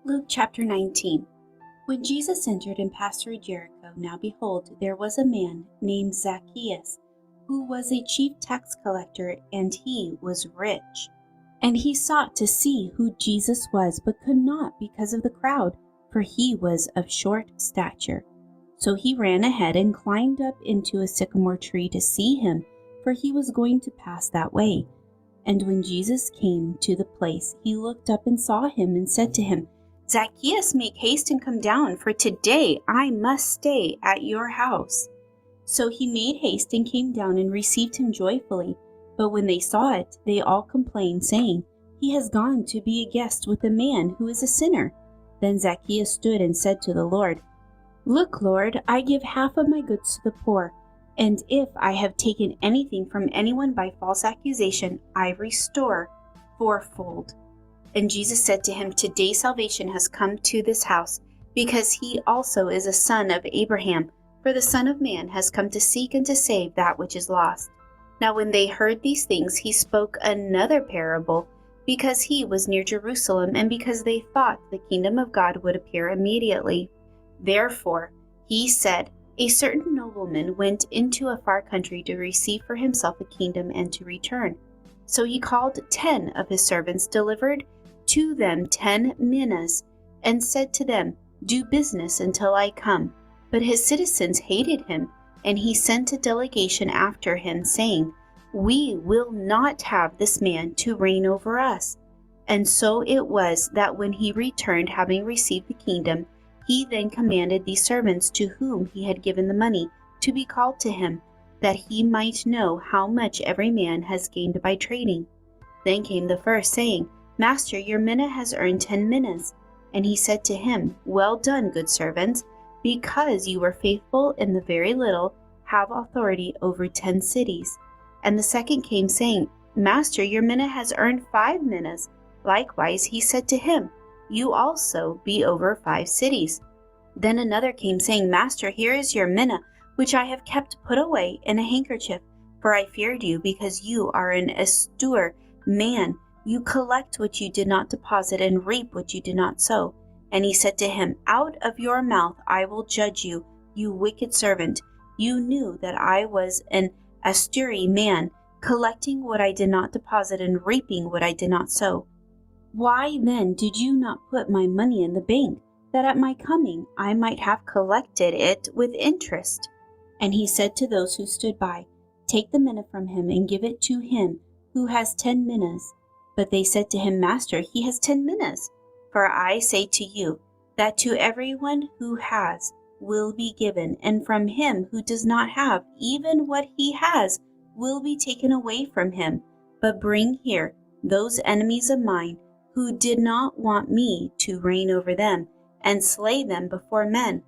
Luke chapter 19. When Jesus entered and passed through Jericho, now behold, there was a man named Zacchaeus, who was a chief tax collector, and he was rich. And he sought to see who Jesus was, but could not because of the crowd, for he was of short stature. So he ran ahead and climbed up into a sycamore tree to see him, for he was going to pass that way. And when Jesus came to the place, he looked up and saw him and said to him, Zacchaeus, make haste and come down, for today I must stay at your house. So he made haste and came down and received him joyfully. But when they saw it, they all complained, saying, He has gone to be a guest with a man who is a sinner. Then Zacchaeus stood and said to the Lord, Look, Lord, I give half of my goods to the poor, and if I have taken anything from anyone by false accusation, I restore fourfold. And Jesus said to him, Today salvation has come to this house, because he also is a son of Abraham. For the Son of Man has come to seek and to save that which is lost. Now when they heard these things, he spoke another parable, because he was near Jerusalem, and because they thought the kingdom of God would appear immediately. Therefore he said, A certain nobleman went into a far country to receive for himself a kingdom and to return. So he called 10 of his servants, delivered to them 10 minas, and said to them, Do business until I come. But his citizens hated him, and he sent a delegation after him, saying, We will not have this man to reign over us. And so it was that when he returned, having received the kingdom, he then commanded these servants to whom he had given the money to be called to him, that he might know how much every man has gained by trading. Then came the first, saying, Master, your mina has earned 10 minas. And he said to him, Well done, good servant, because you were faithful in the very little, have authority over 10 cities. And the second came, saying, Master, your mina has earned 5 minas. Likewise he said to him, You also be over 5 cities. Then another came, saying, Master, here is your mina, which I have kept put away in a handkerchief, for I feared you, because you are an austere man. You collect what you did not deposit, and reap what you did not sow. And he said to him, Out of your mouth I will judge you, you wicked servant. You knew that I was an austere man, collecting what I did not deposit, and reaping what I did not sow. Why then did you not put my money in the bank, that at my coming I might have collected it with interest? And he said to those who stood by, Take the mina from him, and give it to him who has 10 minas. But they said to him, Master, he has 10 minas. For I say to you, that to everyone who has will be given, and from him who does not have, even what he has will be taken away from him. But bring here those enemies of mine, who did not want me to reign over them, and slay them before men.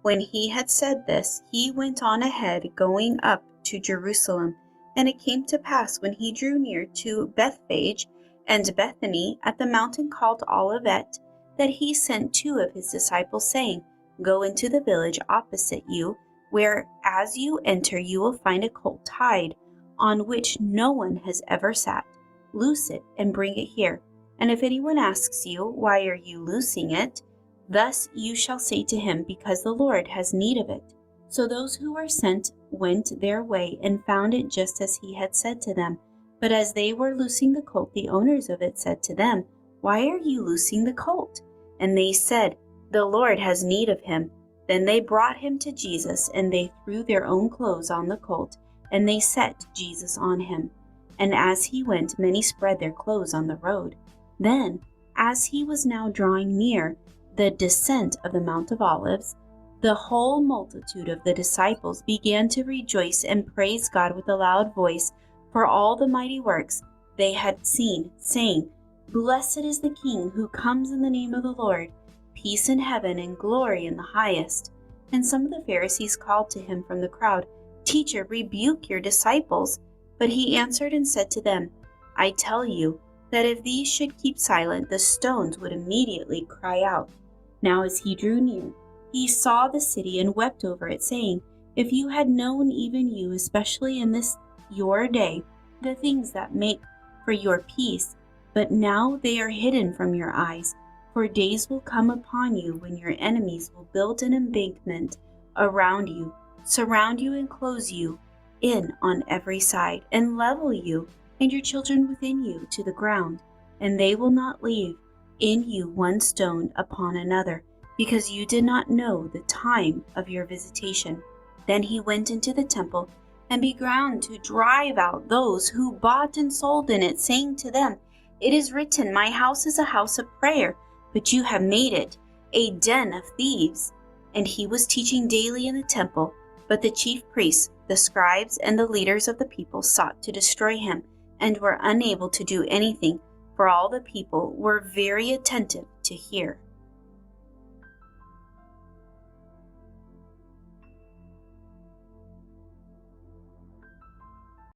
When he had said this, he went on ahead, going up to Jerusalem. And it came to pass, when he drew near to Bethphage and Bethany at the mountain called Olivet, that he sent 2 of his disciples, saying, Go into the village opposite you, where as you enter you will find a colt tied, on which no one has ever sat. Loose it and bring it here. And if anyone asks you, Why are you loosing it? Thus you shall say to him, Because the Lord has need of it. So those who were sent went their way, and found it just as he had said to them. But as they were loosing the colt, the owners of it said to them, Why are you loosing the colt? And they said, The Lord has need of him. Then they brought him to Jesus, and they threw their own clothes on the colt, and they set Jesus on him. And as he went, many spread their clothes on the road. Then, as he was now drawing near the descent of the Mount of Olives, the whole multitude of the disciples began to rejoice and praise God with a loud voice for all the mighty works they had seen, saying, Blessed is the King who comes in the name of the Lord, peace in heaven and glory in the highest. And some of the Pharisees called to him from the crowd, Teacher, rebuke your disciples. But he answered and said to them, I tell you that if these should keep silent, the stones would immediately cry out. Now as he drew near, he saw the city and wept over it, saying, If you had known, even you, especially in this your day, the things that make for your peace, but now they are hidden from your eyes. For days will come upon you when your enemies will build an embankment around you, surround you and close you in on every side, and level you and your children within you to the ground, and they will not leave in you one stone upon another, because you did not know the time of your visitation. Then he went into the temple and began to drive out those who bought and sold in it, saying to them, It is written, My house is a house of prayer, but you have made it a den of thieves. And he was teaching daily in the temple, but the chief priests, the scribes, and the leaders of the people sought to destroy him, and were unable to do anything, for all the people were very attentive to hear.